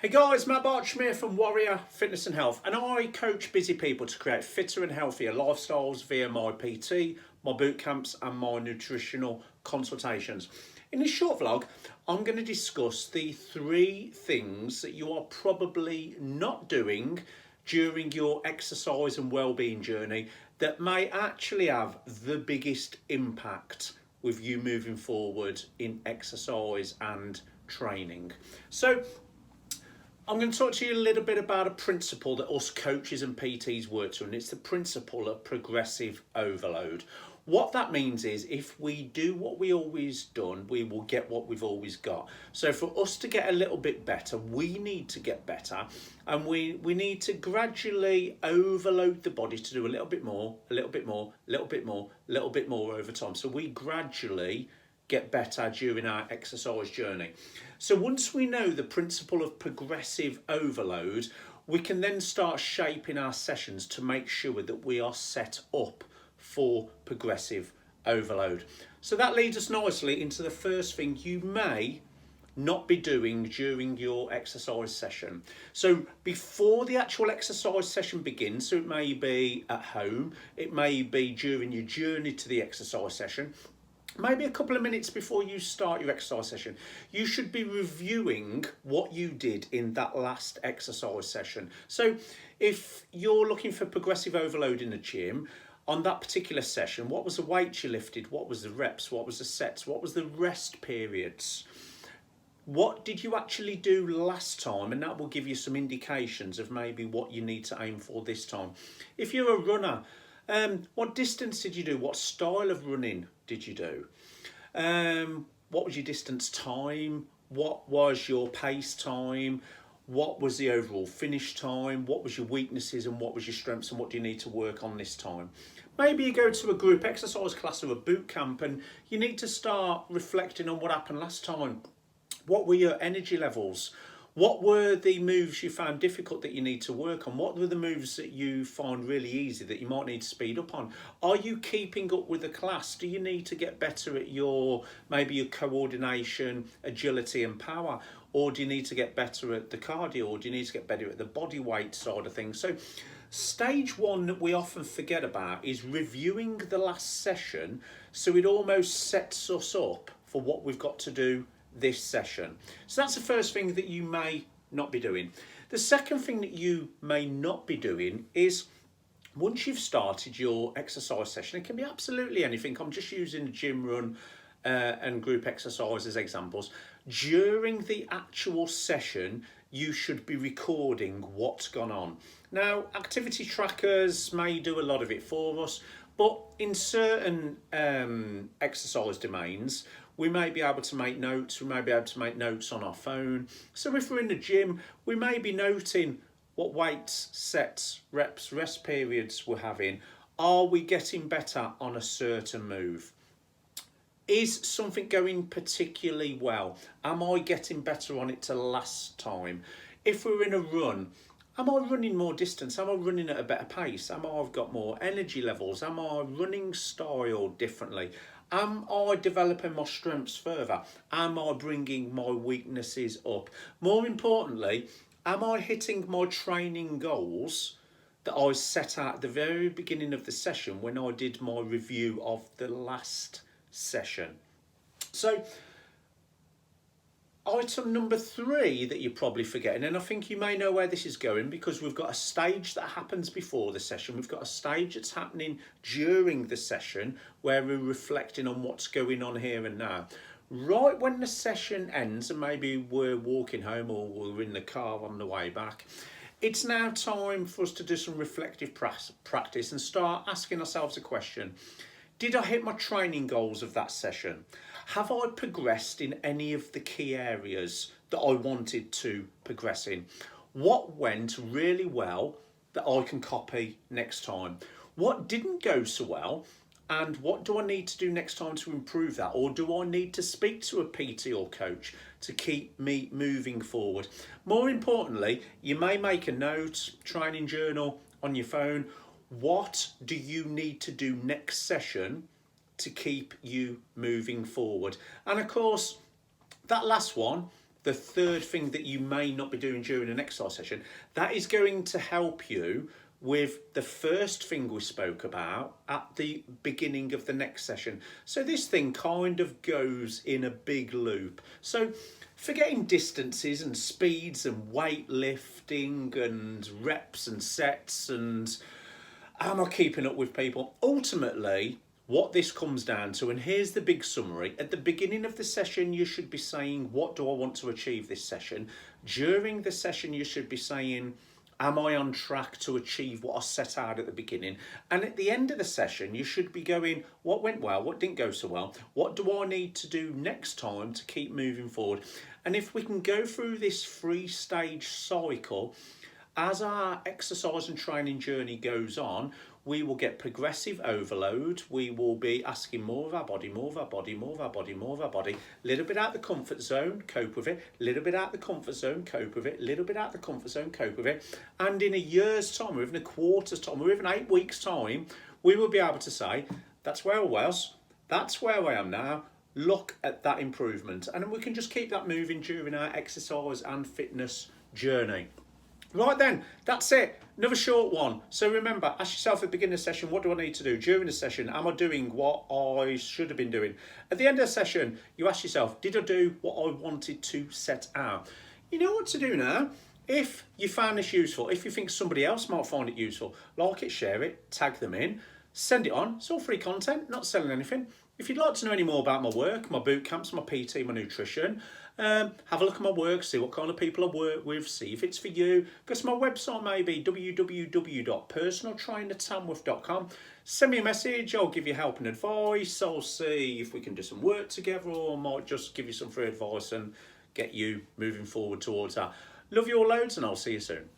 Hey guys, Matt Bartram here from Warrior Fitness and Health, and I coach busy people to create fitter and healthier lifestyles via my PT, my boot camps and my nutritional consultations. In this short vlog, I'm going to discuss the 3 things that you are probably not doing during your exercise and well-being journey that may actually have the biggest impact with you moving forward in exercise and training. So I'm going to talk to you a little bit about a principle that us coaches and PTs work to, and it's the principle of progressive overload. What that means is if we do what we always done, we will get what we've always got. So for us to get a little bit better, we need to get better, and we need to gradually overload the body to do a little bit more, a little bit more, a little bit more, a little bit more over time. So we gradually get better during our exercise journey. So once we know the principle of progressive overload, we can then start shaping our sessions to make sure that we are set up for progressive overload. So that leads us nicely into the first thing you may not be doing during your exercise session. So before the actual exercise session begins, so it may be at home, it may be during your journey to the exercise session, maybe a couple of minutes before you start your exercise session, you should be reviewing what you did in that last exercise session. So if you're looking for progressive overload in the gym, on that particular session, what was the weight you lifted? What was the reps? What was the sets? What was the rest periods? What did you actually do last time? And that will give you some indications of maybe what you need to aim for this time. If you're a runner, what distance did you do? What style of running did you do? What was your distance time? What was your pace time? What was the overall finish time? What was your weaknesses and what was your strengths, and what do you need to work on this time? Maybe you go to a group exercise class or a boot camp and you need to start reflecting on what happened last time. What were your energy levels? What were the moves you found difficult that you need to work on? What were the moves that you find really easy that you might need to speed up on? Are you keeping up with the class? Do you need to get better at maybe your coordination, agility and power? Or do you need to get better at the cardio? Or do you need to get better at the body weight side of things? So stage 1 that we often forget about is reviewing the last session, so it almost sets us up for what we've got to do this session. So that's the first thing that you may not be doing. The second thing that you may not be doing is once you've started your exercise session, it can be absolutely anything. I'm just using a gym run and group exercise as examples. During the actual session, you should be recording what's gone on. Now, activity trackers may do a lot of it for us, but in certain exercise domains, we may be able to make notes. We may be able to make notes on our phone. So if we're in the gym, we may be noting what weights, sets, reps, rest periods we're having. Are we getting better on a certain move? Is something going particularly well? Am I getting better on it to last time? If we're in a run, am I running more distance? Am I running at a better pace? Am I got more energy levels? Am I running style differently? Am I developing my strengths further? Am I bringing my weaknesses up? More importantly, am I hitting my training goals that I set out at the very beginning of the session when I did my review of the last session? So item number 3 that you're probably forgetting, and I think you may know where this is going, because we've got a stage that happens before the session, we've got a stage that's happening during the session where we're reflecting on what's going on here and now. Right when the session ends, and maybe we're walking home or we're in the car on the way back, it's now time for us to do some reflective practice and start asking ourselves a question. Did I hit my training goals of that session? Have I progressed in any of the key areas that I wanted to progress in? What went really well that I can copy next time? What didn't go so well, and what do I need to do next time to improve that? Or do I need to speak to a PT or coach to keep me moving forward? More importantly, you may make a note, training journal on your phone. What do you need to do next session to keep you moving forward? And of course, that last one, the third thing that you may not be doing during an exercise session, that is going to help you with the first thing we spoke about at the beginning of the next session. So this thing kind of goes in a big loop. So forgetting distances and speeds and weightlifting and reps and sets and am I keeping up with people? Ultimately, what this comes down to, and here's the big summary, at the beginning of the session you should be saying, what do I want to achieve this session? During the session you should be saying, am I on track to achieve what I set out at the beginning? And at the end of the session, you should be going, what went well, what didn't go so well? What do I need to do next time to keep moving forward? And if we can go through this 3-stage cycle, as our exercise and training journey goes on, we will get progressive overload. We will be asking more of our body, more of our body, more of our body, more of our body. A little bit out of the comfort zone, cope with it. A little bit out of the comfort zone, cope with it. A little bit out of the comfort zone, cope with it. And in a year's time, or even a quarter's time, or even 8 weeks' time, we will be able to say, that's where I was, that's where I am now. Look at that improvement. And then we can just keep that moving during our exercise and fitness journey. Right then, that's it. Another short one. So remember, ask yourself at the beginning of the session, what do I need to do? During the session, am I doing what I should have been doing? At the end of the session, you ask yourself, did I do what I wanted to set out? You know what to do now. If you found this useful, if you think somebody else might find it useful, like it, share it, tag them in, send it on. It's all free content, not selling anything. If you'd like to know any more about my work, my boot camps, my PT, my nutrition, have a look at my work, see what kind of people I work with, see if it's for you. Go to my website maybe, www.personaltrainertamworth.com. Send me a message, I'll give you help and advice. I'll see if we can do some work together, or I might just give you some free advice and get you moving forward towards that. Love you all loads, and I'll see you soon.